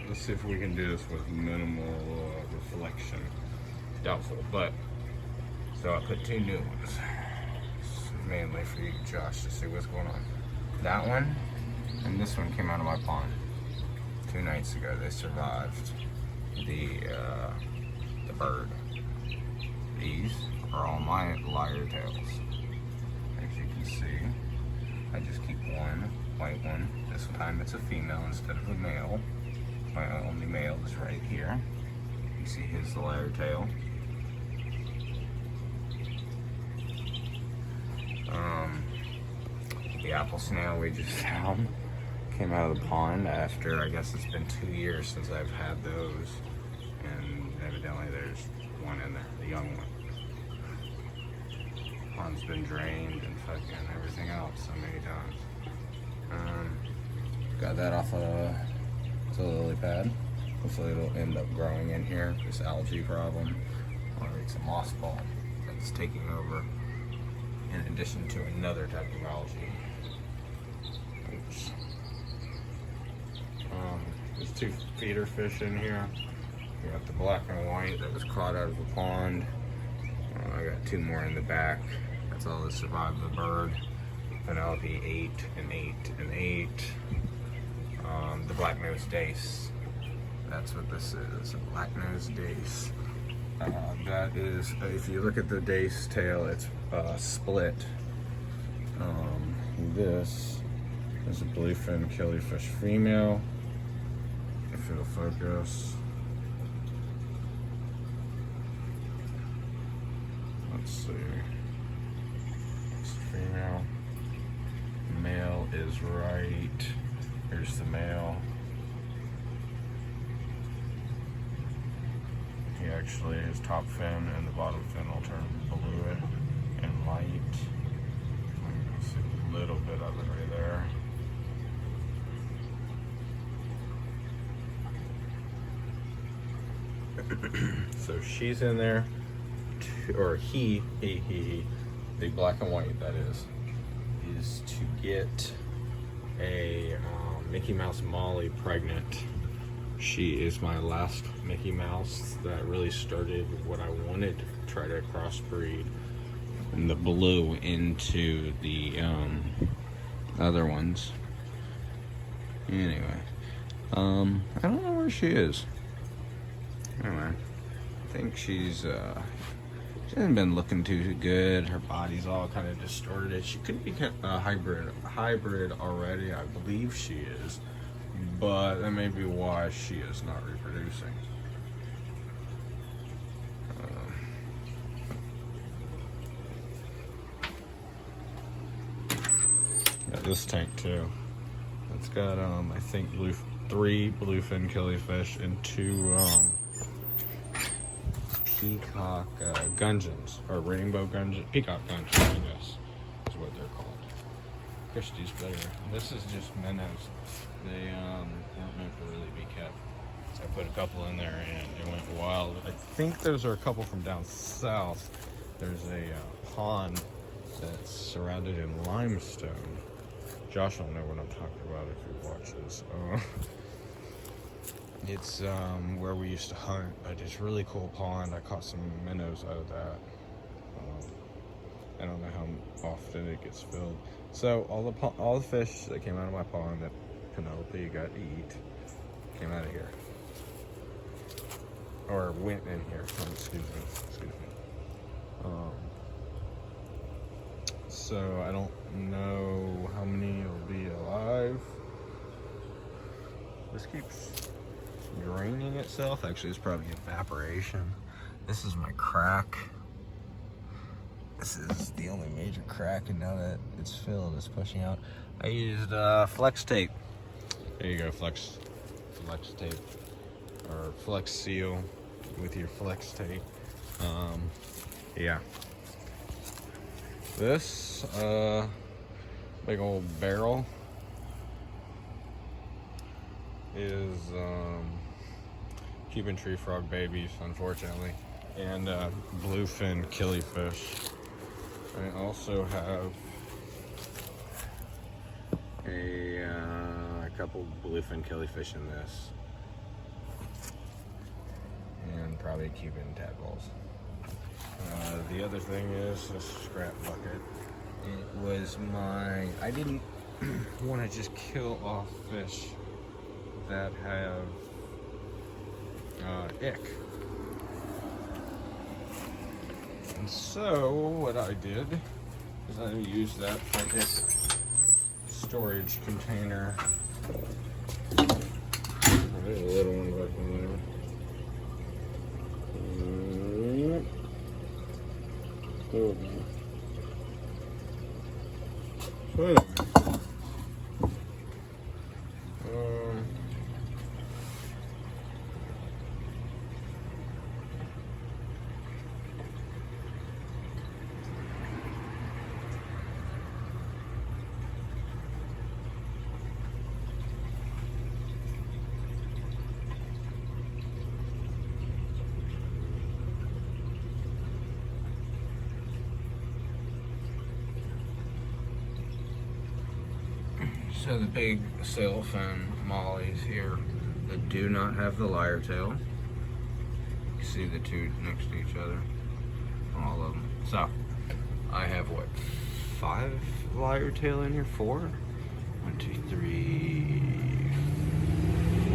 let's see if we can do this with minimal reflection. Doubtful, but so I put 2 new ones. This is mainly for you, Josh, to see what's going on. That one and this one came out of my pond 2 nights ago. They survived the bird. These are all my lyre tails. As you can see, I just keep one white one. This time it's a female instead of a male. My only male is right here. You see his lyre tail. The apple snail we just found came out of the pond after, I guess it's been 2 years since I've had those, and evidently there's one in there, the young one. Pond's been drained and fucking everything else so many times. Got that off a lily pad. Hopefully it'll end up growing in here. This algae problem, or it's a moss ball that's taking over, in addition to another type of algae. Oops. There's 2 feeder fish in here. We got the black and white that was caught out of the pond. I got 2 more in the back. That's all that survived the bird. Penelope 8 and 8 and 8. The black-nosed dace. That's what this is, a black-nosed dace. That is, if you look at the dace tail, it's split. This is a bluefin killifish female. If it'll focus. Let's see. It's female. Male is right. Here's the male. He actually, his top fin and the bottom fin will turn blue and light. You can see a little bit of it right there. So she's in there, or he, the black and white that is to get a Mickey Mouse Molly pregnant. She is my last Mickey Mouse that really started what I wanted to try to crossbreed the blue into the other ones. Anyway, I don't know where she is. Anyway, I think she hasn't been looking too good. Her body's all kind of distorted. She could be a hybrid already. I believe she is, but that may be why she is not reproducing. Got this tank too. It's got I think 3 bluefin killifish and 2 peacock gungans, or rainbow gungans, peacock gungans, I guess is what they're called. Christie's better. This is just minnows. They weren't meant to really be kept. So I put a couple in there and it went wild. I think those are a couple from down south. There's a pond that's surrounded in limestone. Josh will know what I'm talking about if he watches. It's where we used to hunt, but it's a really cool pond. I caught some minnows out of that. I don't know how often it gets filled. So all the fish that came out of my pond that Penelope got to eat came out of here, or went in here. Excuse me. So I don't know how many will be alive. This keeps draining itself. Actually, it's probably evaporation. This is my crack. This is the only major crack, and now that it's filled, it's pushing out. I used flex tape. There you go, flex tape, or flex seal with your flex tape. Yeah. This big old barrel is keeping tree frog babies, unfortunately, and bluefin killifish. I also have a couple bluefin killifish in this. and probably Cuban tadpoles. The other thing is a scrap bucket. It was I didn't want to just kill off fish that have ick. And so what I did is I used that ick storage container. There's a little one back in there. So anyway, so the big sailfin mollies here that do not have the lyre tail. You see the two next to each other, all of them. So I have what, 5 lyre tail in here? 4? 1, 2, 3,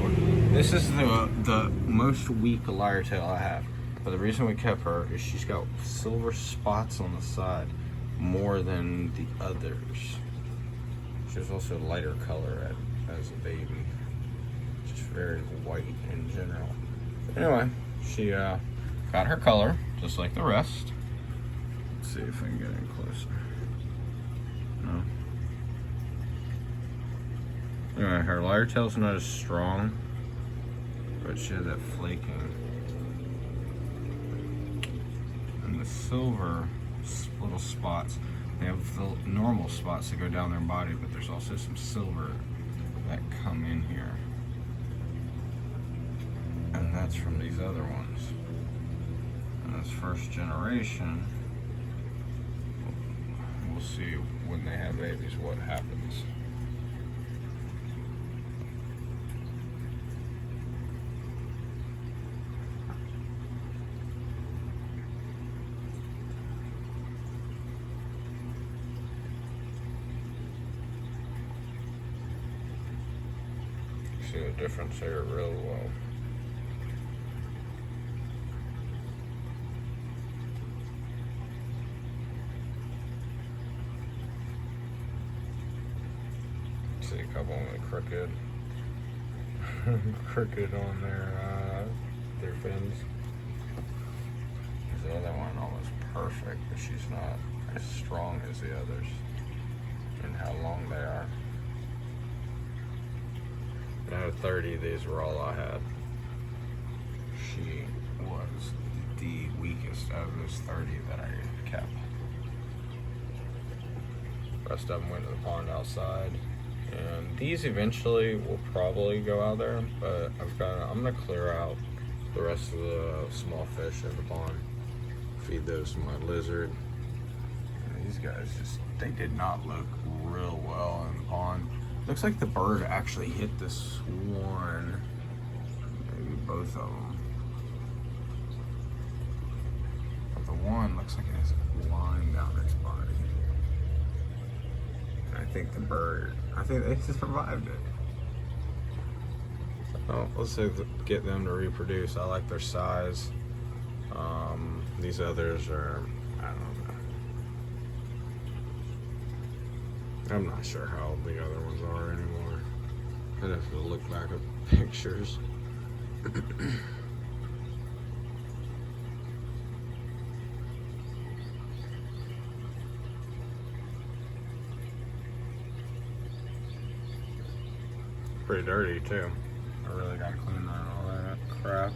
4. This is the most weak lyre tail I have. But the reason we kept her is she's got silver spots on the side more than the others. She was also lighter color as a baby. Just very white in general. But anyway, she got her color, just like the rest. Let's see if I can get in closer. No. Anyway, her lyre tail's not as strong, but she has that flaking. And the silver little spots, they have the normal spots that go down their body, but there's also some silver that come in here. And that's from these other ones. And this first generation, we'll see when they have babies what happens. See the difference here real well. See a couple of them crooked, crooked on their fins. The other one almost perfect, but she's not as strong as the others in how long they are. Out of 30, these were all I had. She was the weakest out of those 30 that I kept. The rest of them went to the pond outside. And these eventually will probably go out there, but I'm gonna clear out the rest of the small fish in the pond. Feed those to my lizard. And these guys they did not look real well in the pond. Looks like the bird actually hit this one, maybe both of them. But the one looks like it has a line down its body. And I think they survived it. So let's get them to reproduce. I like their size. These others are, I don't know. I'm not sure how old the other ones are anymore. I'd have to look back at pictures. Pretty dirty too. I really gotta clean that. All that crap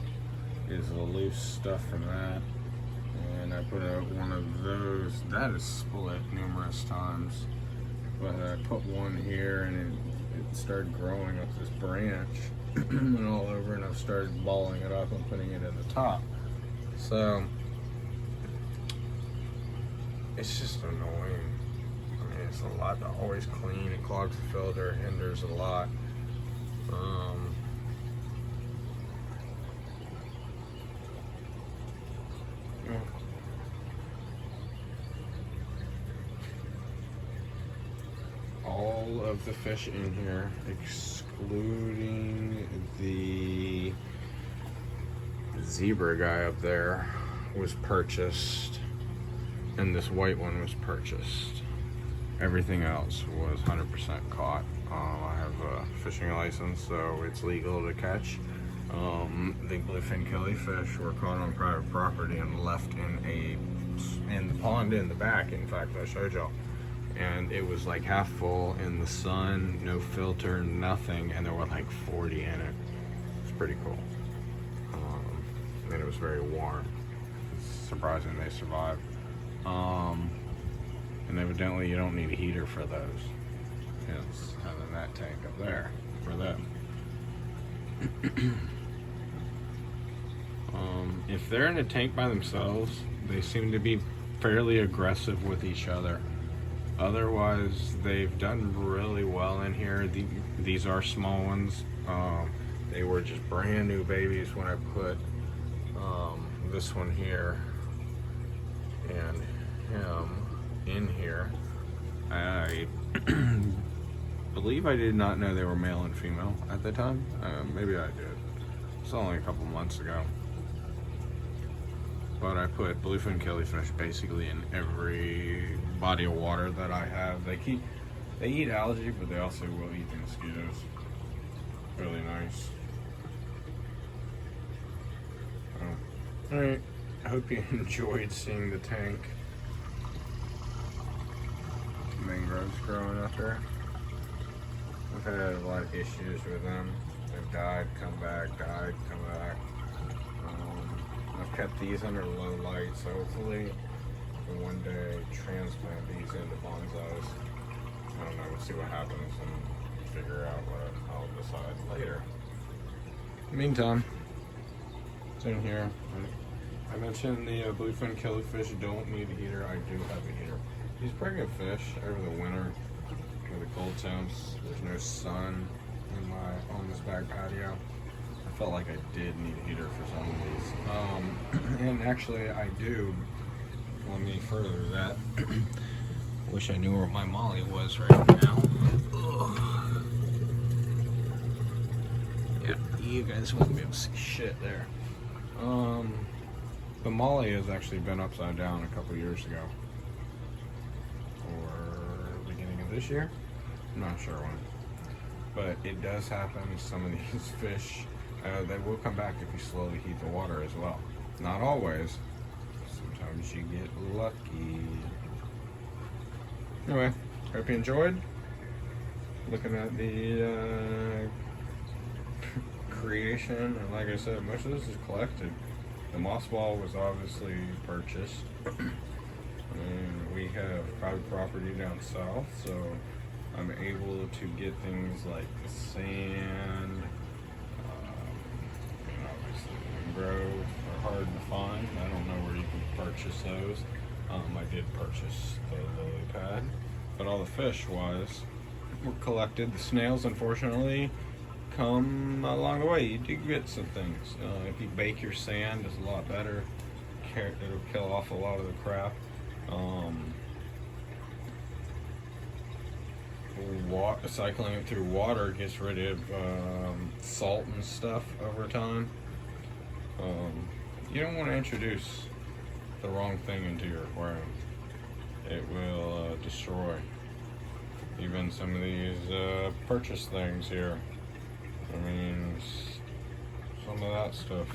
is the loose stuff from that. And I put out one of those. That is split numerous times. But I put one here and it started growing up this branch and all over, and I've started balling it up and putting it in the top. So it's just annoying. I mean, it's a lot to always clean. It clogs the filter, hinders a lot. of the fish in here, excluding the zebra guy up there, was purchased, and this white one was purchased. Everything else was 100% caught. I have a fishing license, so it's legal to catch. The bluefin killifish were caught on private property and left in the pond in the back. In fact, I showed y'all, and it was like half full in the sun, no filter, nothing, and there were like 40 in it. It's pretty cool. And it was very warm. It's surprising they survived. And evidently you don't need a heater for those. It's having that tank up there for them. If they're in a tank by themselves, they seem to be fairly aggressive with each other. Otherwise, they've done really well in here. These are small ones. They were just brand new babies when I put this one here and him in here. I believe I did not know they were male and female at the time. Maybe I did. It's only a couple months ago. But I put bluefin killifish basically in every body of water that I have. They eat algae, but they also will eat the mosquitoes. Really nice. Alright, I hope you enjoyed seeing the tank. Mangroves growing up there. I've had a lot of issues with them. They've died, come back, died, come back. I've kept these under low light, so hopefully one day transplant these into bonsais. I don't know, we'll see what happens and figure out what I'll decide later. In the meantime, it's in here. I mentioned the bluefin killifish don't need a heater. I do have a heater. These pregnant fish over the winter with the cold temps, there's no sun on this back patio. I felt like I did need a heater for some of these. And actually I do. Let me further that. Wish I knew where my molly was right now. Ugh. Yeah, you guys won't be able to see shit there. The molly has actually been upside down a couple years ago. Or beginning of this year? I'm not sure when. But it does happen. Some of these fish, they will come back if you slowly heat the water as well. Not always. Sometimes you get lucky. Anyway, hope you enjoyed looking at the creation. And like I said, most of this is collected. The moss ball was obviously purchased. And we have private property down south, so I'm able to get things like the sand. And obviously mangrove are hard to find. I don't know where you can purchase those. I did purchase the lily pad, but all the fish wise were collected. The snails, unfortunately, come along the way. You do get some things. If you bake your sand, it's a lot better. It'll kill off a lot of the crap. Cycling it through water gets rid of salt and stuff over time. You don't want to introduce the wrong thing into your aquarium. It will destroy even some of these purchase things here. I mean, some of that stuff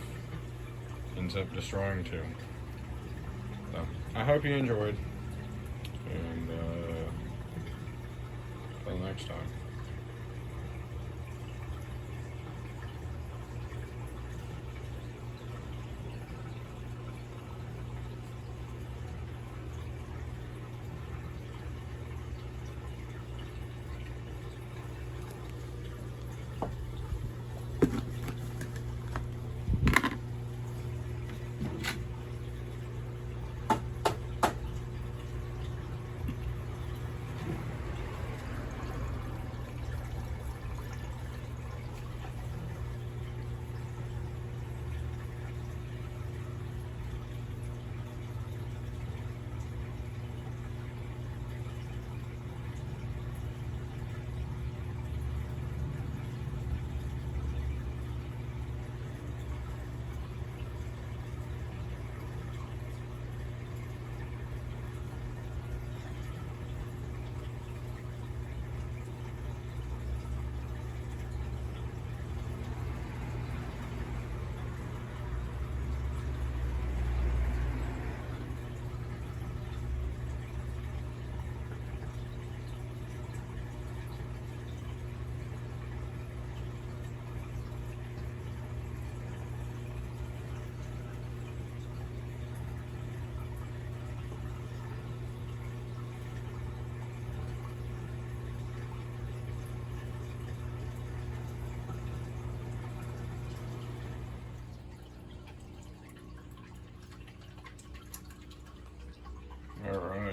ends up destroying too. So, I hope you enjoyed, and until next time.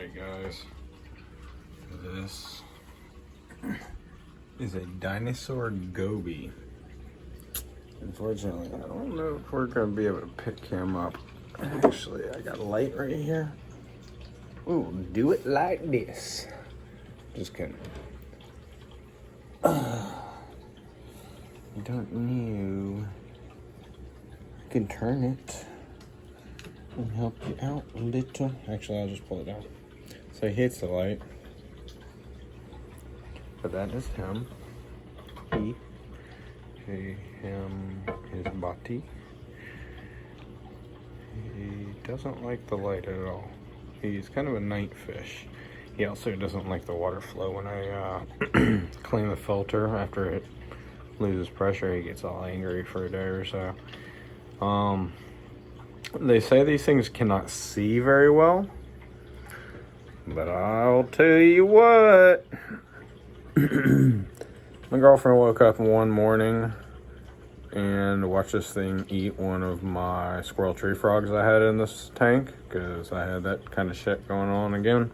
Alright guys, this is a dinosaur goby. Unfortunately, I don't know if we're going to be able to pick him up. Actually, I got a light right here. Ooh, do it like this. Just kidding. Don't know. I can turn it and help you out a little. Actually, I'll just pull it down. So he hits the light. But that is him. Him, his body. He doesn't like the light at all. He's kind of a night fish. He also doesn't like the water flow. When I clean the filter after it loses pressure, he gets all angry for a day or so. They say these things cannot see very well, but I'll tell you what. My girlfriend woke up one morning and watched this thing eat one of my squirrel tree frogs I had in this tank, because I had that kind of shit going on again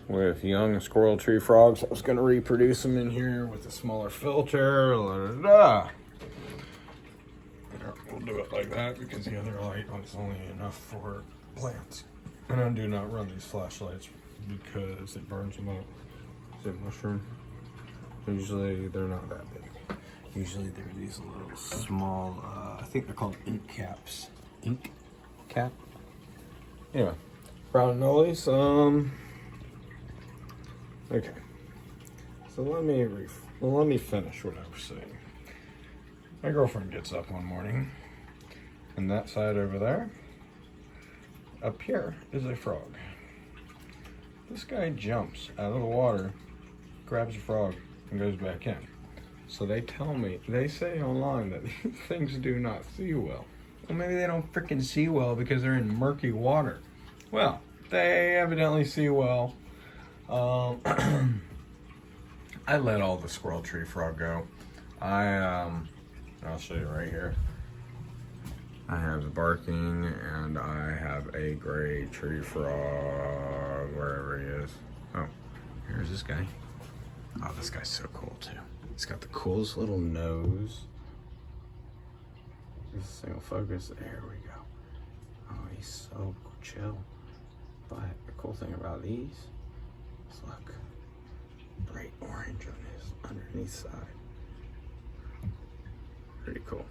with young squirrel tree frogs. I was going to reproduce them in here with a smaller filter. We'll do it like that because the other light is only enough for plants. And I do not run these flashlights because it burns them up. Is it mushroom? Usually they're not that big. Usually they're these little small, I think they're called ink caps. Ink cap? Anyway, brown nollies. Okay. So let me finish what I was saying. My girlfriend gets up one morning, and that side over there, up here, is a frog. This guy jumps out of the water, grabs a frog, and goes back in. So they say online that these things do not see well. Well, maybe they don't freaking see well because they're in murky water. Well, they evidently see well. I let all the squirrel tree frog go. I'll show you right here. I have the barking, and I have a gray tree frog, wherever he is. Oh, here's this guy. Oh, this guy's so cool too. He's got the coolest little nose. Just single focus. There we go. Oh, he's so chill. But the cool thing about these is look, bright orange on his underneath side. Pretty cool.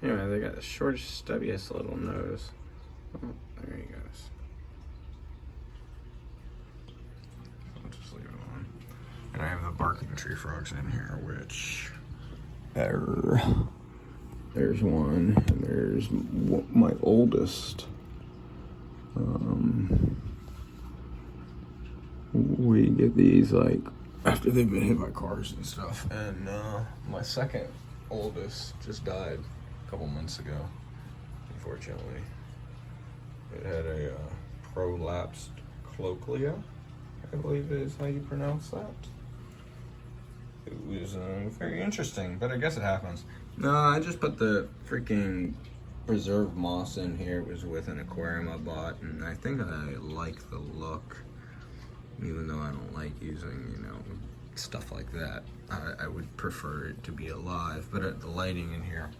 Anyway, they got the shortest, stubbiest little nose. Oh, there he goes. I'll just leave it on. And I have the barking tree frogs in here, which there's one, and there's my oldest. We get these like after they've been hit by cars and stuff. And my second oldest just died a couple months ago, unfortunately. It had a prolapsed cochlea, I believe is how you pronounce that. It was very interesting, but I guess it happens. No, I just put the freaking preserved moss in here. It was with an aquarium I bought, and I think I like the look, even though I don't like using, stuff like that. I would prefer it to be alive, but the lighting in here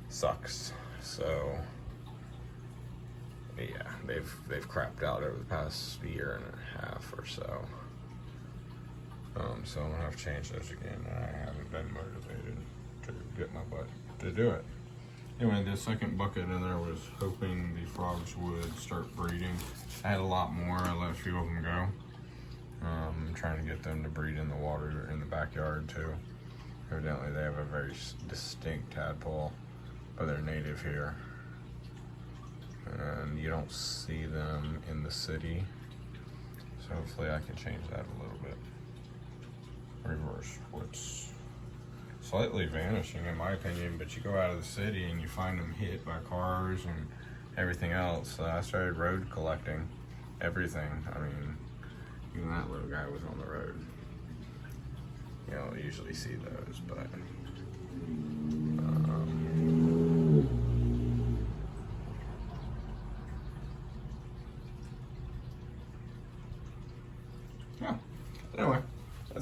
sucks. So yeah, they've crapped out over the past year and a half or so. So I'm gonna have to change those again. I haven't been motivated to get my butt to do it. Anyway, the second bucket in there was hoping the frogs would start breeding. I had a lot more. I let a few of them go. I'm trying to get them to breed in the water in the backyard too. Evidently they have a very distinct tadpole, but they're native here. And you don't see them in the city. So hopefully I can change that a little bit. Reverse what's slightly vanishing in my opinion, but you go out of the city and you find them hit by cars and everything else. I started road collecting everything. I mean, even that little guy was on the road. You don't usually see those, but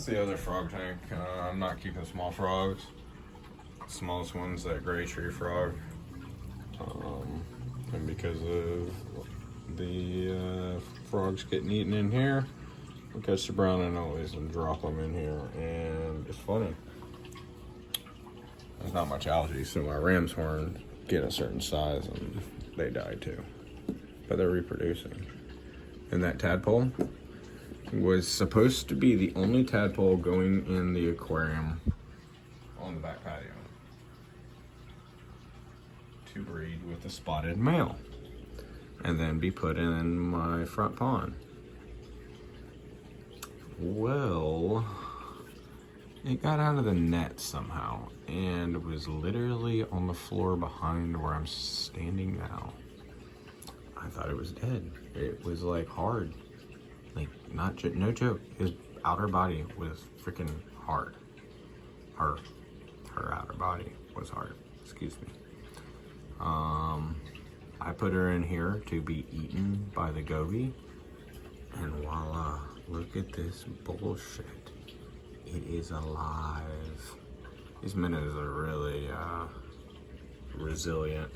that's the other frog tank. I'm not keeping small frogs. The smallest one's that gray tree frog. And because of the frogs getting eaten in here, we catch the brown anoles and drop them in here. And it's funny. There's not much algae, so my ram's horn get a certain size and they die too. But they're reproducing. And that tadpole was supposed to be the only tadpole going in the aquarium on the back patio to breed with a spotted male and then be put in my front pond. Well, it got out of the net somehow and was literally on the floor behind where I'm standing now. I thought it was dead. It was like hard. Like, no joke. His outer body was freaking hard. Her outer body was hard. Excuse me. I put her in here to be eaten by the goby. And voila, look at this bullshit. It is alive. These minnows are really resilient.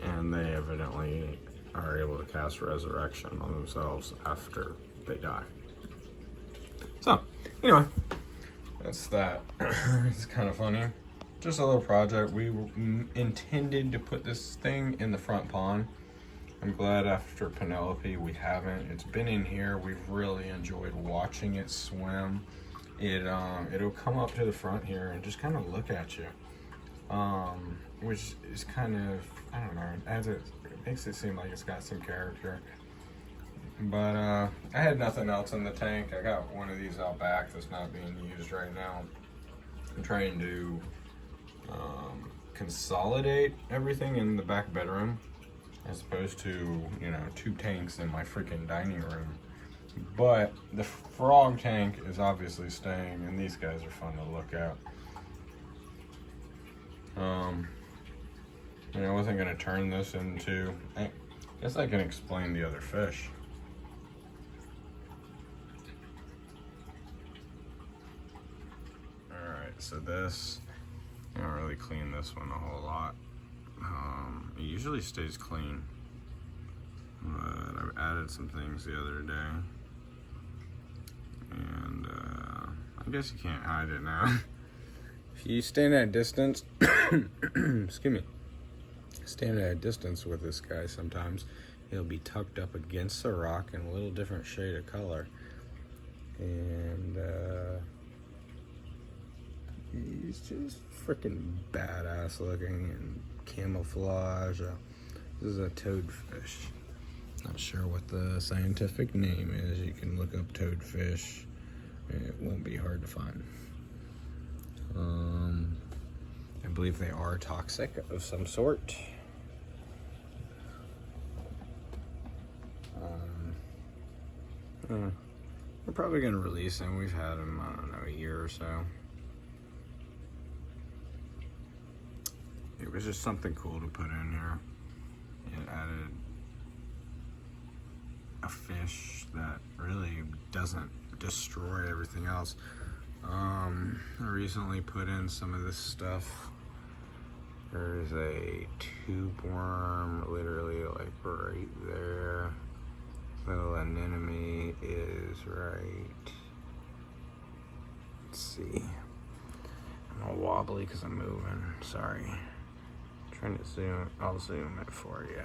And they evidently are able to cast resurrection on themselves after they die. So, anyway, that's that. It's kind of funny. Just a little project. We intended to put this thing in the front pond. I'm glad after Penelope we haven't. It's been in here. We've really enjoyed watching it swim. It'll come up to the front here and just kind of look at you. Which is kind of, I don't know, it makes it seem like it's got some character. But I had nothing else in the tank. I got one of these out back that's not being used right now. I'm trying to consolidate everything in the back bedroom as opposed to, 2 tanks in my freaking dining room. But the frog tank is obviously staying, and these guys are fun to look at. I wasn't going to turn this into, I guess I can explain the other fish. Alright, so this, I don't really clean this one a whole lot. It usually stays clean, but I've added some things the other day. And I guess you can't hide it now. If you stand at a distance, excuse me, stand at a distance with this guy sometimes, it'll be tucked up against the rock in a little different shade of color. And he's just freaking badass looking and camouflage. This is a toadfish. Not sure what the scientific name is. You can look up toadfish. It won't be hard to find. I believe they are toxic of some sort. We're probably going to release him. We've had him, I don't know, a year or so. It was just something cool to put in here. It added a fish that really doesn't destroy everything else. I recently put in some of this stuff. There's a tube worm literally like right there. Little anemone is right. Let's see. I'm all wobbly because I'm moving. Sorry. I'm trying to zoom. I'll zoom it for you.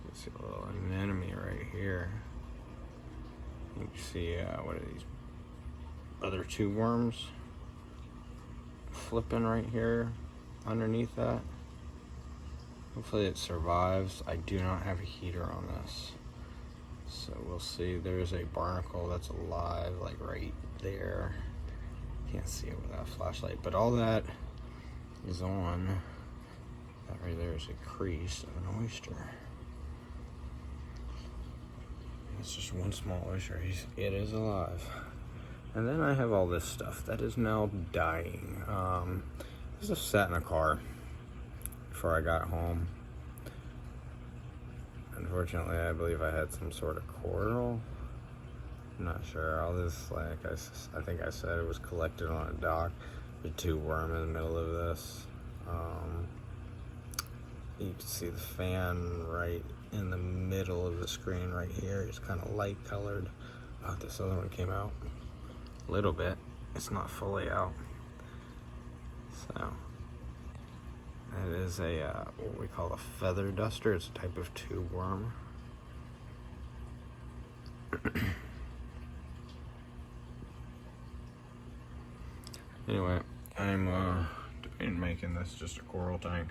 Let's see a little anemone right here. You can see what are these other tube worms flipping right here underneath that. Hopefully it survives. I do not have a heater on this, so we'll see. There's a barnacle that's alive like right there. Can't see it without a flashlight, but all that is on. That right there is a crease of an oyster. It's just one small oyster. It is alive. And then I have all this stuff that is now dying. This just sat in a car before I got home. Unfortunately, I believe I had some sort of coral I'm not sure. All this, like, I think I said it was collected on a dock. The two worm in the middle of this. You can see the fan right in the middle of the screen right here. It's kind of light colored. Oh, this other one came out a little bit. It's not fully out. So it is a what we call a feather duster. It's a type of tube worm. Anyway, I'm making this just a coral tank.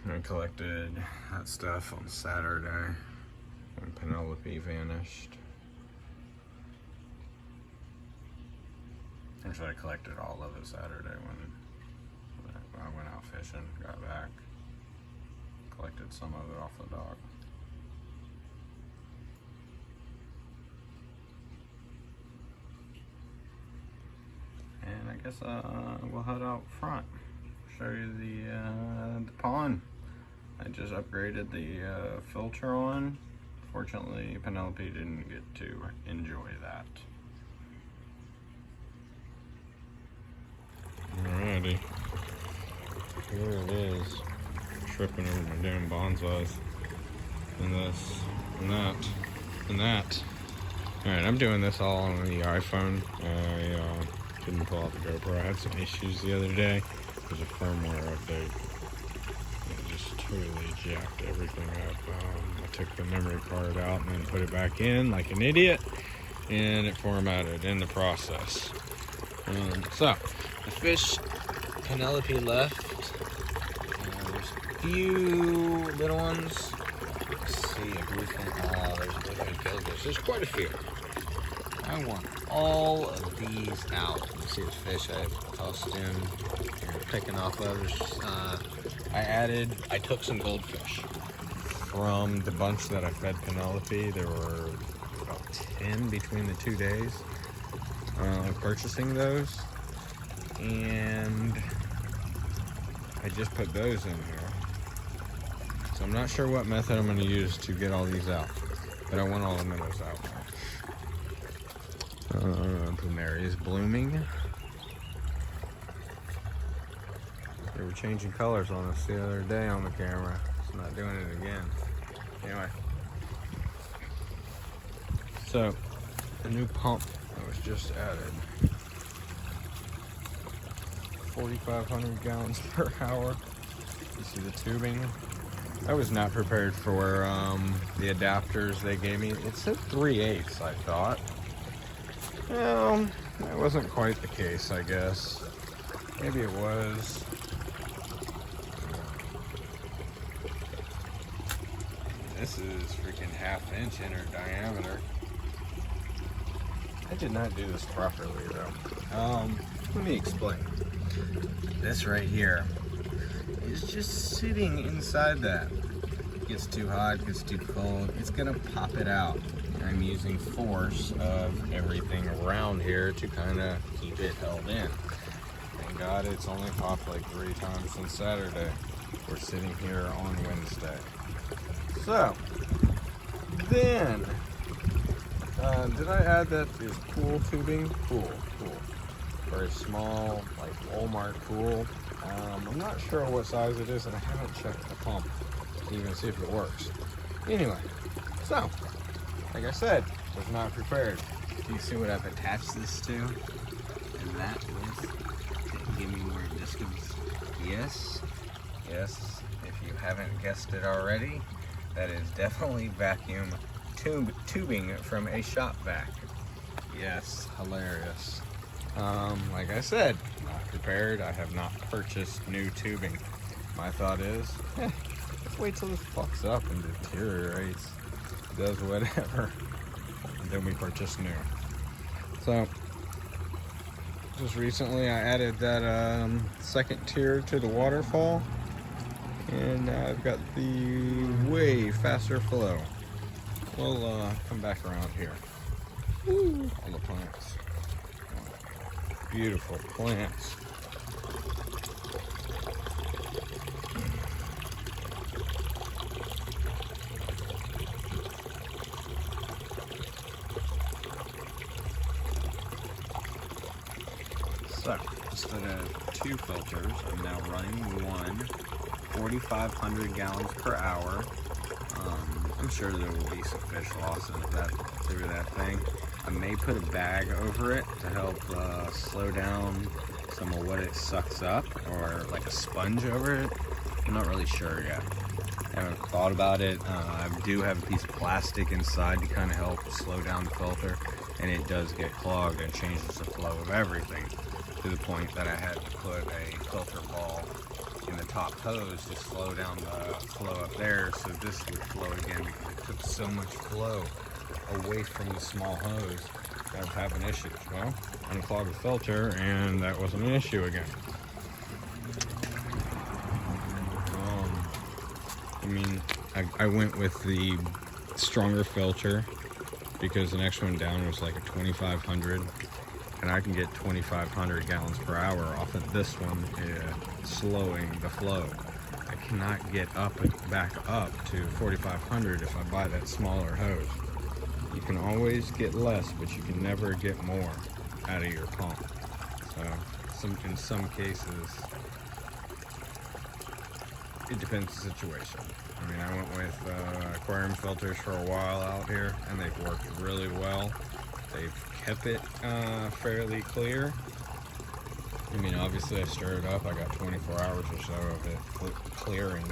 I collected that stuff on Saturday when Penelope vanished. Actually, I collected all of it Saturday when I went out fishing, got back, collected some of it off the dock. And I guess we'll head out front, show you the pond. I just upgraded the filter on. Fortunately, Penelope didn't get to enjoy that. Alrighty, here it is. Tripping over my damn bonsais. And this, and that, and that. Alright, I'm doing this all on the iPhone. I couldn't pull out the GoPro. I had some issues the other day. There's a firmware update. It just totally jacked everything up. I took the memory card out and then put it back in like an idiot, and it formatted in the process. So, the fish Penelope left. There's a few little ones. Let's see, a bluefin. Oh, there's a bluefin killfish. There's quite a few. I want all of these out. You see the fish I tossed in. You're picking off of. I took some goldfish from the bunch that I fed Penelope. There were about 10 between the 2 days purchasing those. And I just put those in here. So I'm not sure what method I'm going to use to get all these out. But I want all the minnows out. Plumeria is blooming. They were changing colors on us the other day on the camera. It's not doing it again. Anyway. So, a new pump that was just added. 4,500 gallons per hour. You see the tubing. I was not prepared for the adapters they gave me. It said 3/8, I thought. Well, that wasn't quite the case, I guess. Maybe it was. This is freaking 1/2 inch inner diameter. I did not do this properly though. Let me explain. This right here is just sitting inside that. Gets too hot, gets too cold, it's gonna pop it out. I'm using force of everything around here to kind of keep it held in. Thank God it's only popped like 3 times since Saturday. We're sitting here on Wednesday. So, then, did I add that is pool tubing? Pool. Very small, like Walmart pool. I'm not sure what size it is, and I haven't checked the pump to even see if it works. Anyway, so, like I said, was not prepared. Do you see what I've attached this to? And that with, give me more distance. Yes, if you haven't guessed it already, that is definitely vacuum tubing from a shop vac. Yes, hilarious. Like I said, not prepared. I have not purchased new tubing. My thought is, let's wait till this fucks up and deteriorates, does whatever, and then we purchase new. So, just recently I added that second tier to the waterfall, and now I've got the way faster flow. We'll come back around here. Woo, all the plants. Beautiful plants. So, instead of 2 filters, I'm now running one 4,500 gallons per hour. I'm sure there will be some fish losses through that thing. I may put a bag over it to help slow down some of what it sucks up, or like a sponge over it. I'm not really sure yet. I haven't thought about it. I do have a piece of plastic inside to kind of help slow down the filter, and it does get clogged and changes the flow of everything, to the point that I had to put a filter ball in the top hose to slow down the flow up there, so this would flow again, because it took so much flow away from the small hose that was having issues. Well, unclogged the filter and that wasn't an issue again. I went with the stronger filter because the next one down was like a 2,500, and I can get 2,500 gallons per hour off of this one, slowing the flow. I cannot get back up to 4,500 if I buy that smaller hose. You can always get less, but you can never get more out of your pump. So in some cases, it depends the situation. I mean, I went with aquarium filters for a while out here, and they've worked really well. They've kept it fairly clear. I mean, obviously I stir it up. I got 24 hours or so of it clearing.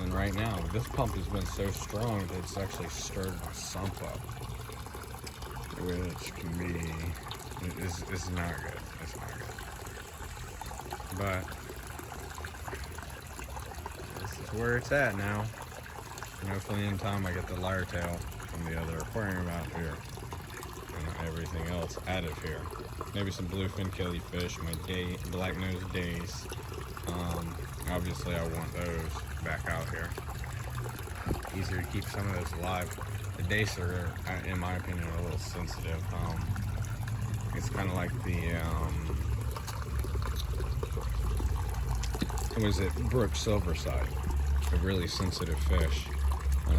And right now, this pump has been so strong that it's actually stirred my sump up, which can be, it's not good. It's not good. But this is where it's at now. And hopefully in time I get the lyre tail from the other aquarium out here, and everything else added here. Maybe some bluefin killifish, my black-nosed dace. Obviously I want those back out here. Easier to keep some of those alive. The dace are, in my opinion, a little sensitive. It's kind of like the, was it brook silverside? A really sensitive fish.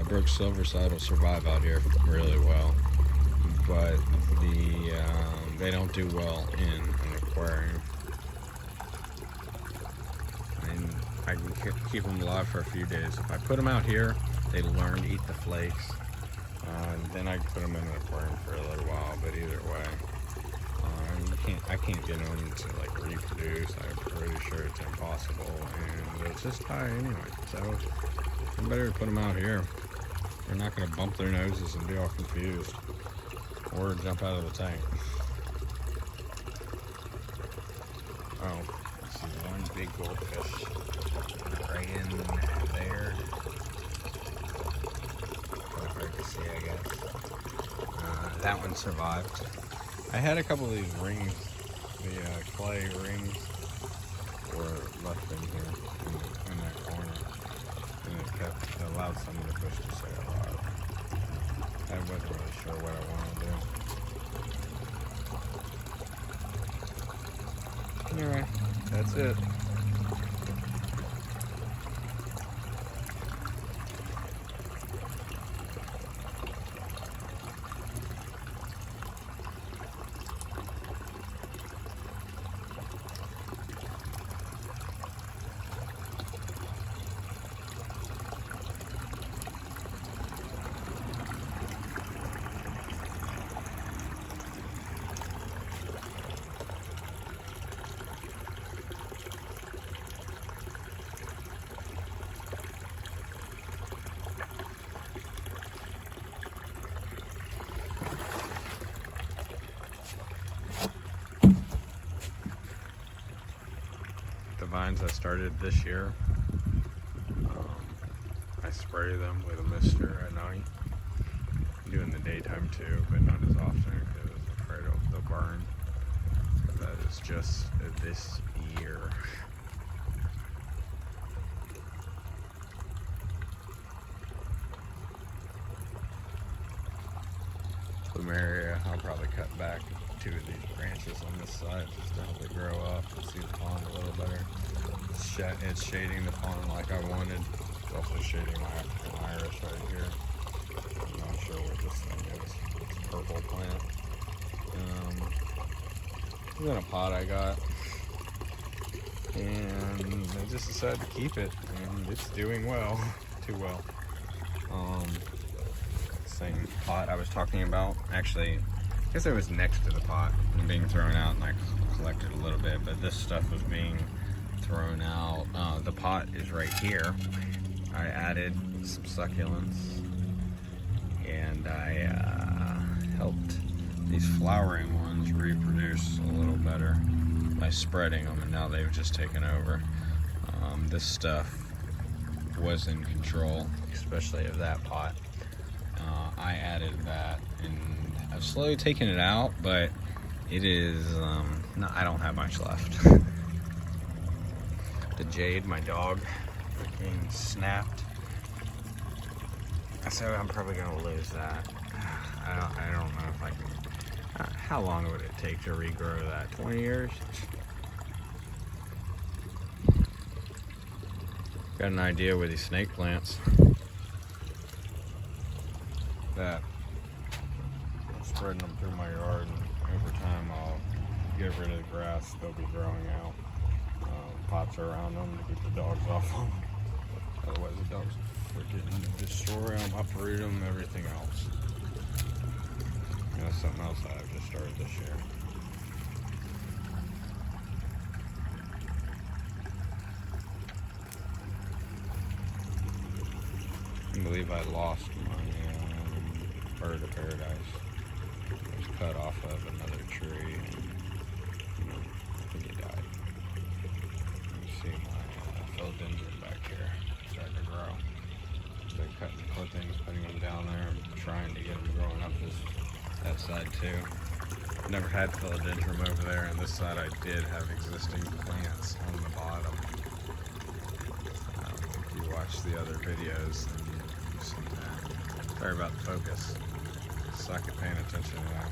Brook silverside will survive out here really well, but they don't do well in an aquarium. And I can keep them alive for a few days. If I put them out here, they learn to eat the flakes. Then I can put them in an aquarium for a little while. But either way, I can't get them to like reproduce. I'm pretty sure it's impossible, and it's just high anyway. So it's better to put them out here. They're not going to bump their noses and be all confused, or jump out of the tank. Oh, I see one big goldfish right in there. Quite hard to see, I guess. That one survived. I had a couple of these rings, the clay rings, were left in here, in that corner, and it allowed some of the fish to stay alive. I wasn't really sure what I wanted to do. Anyway, that's it. Vines I started this year. I spray them with a mister at night. I do in the daytime too, but not as often because I'm afraid they'll burn. That is just this year. Plumeria, I'll probably cut back 2 of these branches on this side just to help it grow up and see the pond a little better. It's shading the pond like I wanted. It's also shading my African iris right here. I'm not sure what this thing is. It's a purple plant. It's in a pot I got, and I just decided to keep it, and it's doing well, too well. Same pot I was talking about. Actually, I guess it was next to the pot and being thrown out, and I collected a little bit, but this stuff was being thrown out. The pot is right here. I added some succulents, and I helped these flowering ones reproduce a little better by spreading them, and now they've just taken over. This stuff was in control, especially of that pot. I added that, and I've slowly taken it out, but it is, no, I don't have much left. The Jade, my dog, freaking snapped. So I'm probably gonna lose that. I don't know if I can. How long would it take to regrow that? 20 years? Got an idea with these snake plants that I'm spreading them through my yard, and over time I'll get rid of the grass. They'll be growing out. Pots around them to keep the dogs off them. Otherwise the dogs are getting to destroy them, uproot them, everything else. That's something else that I've just started this year. I can't believe I lost my bird of paradise. It was cut off of another tree, and I think he died. You can see my philodendron back here starting to grow. Been cutting clippings, putting them down there, and trying to get them growing up that side too. Never had philodendron over there, and this side I did have existing plants on the bottom. If you watch the other videos, then you've seen that. Sorry about the focus. Suck at paying attention to that.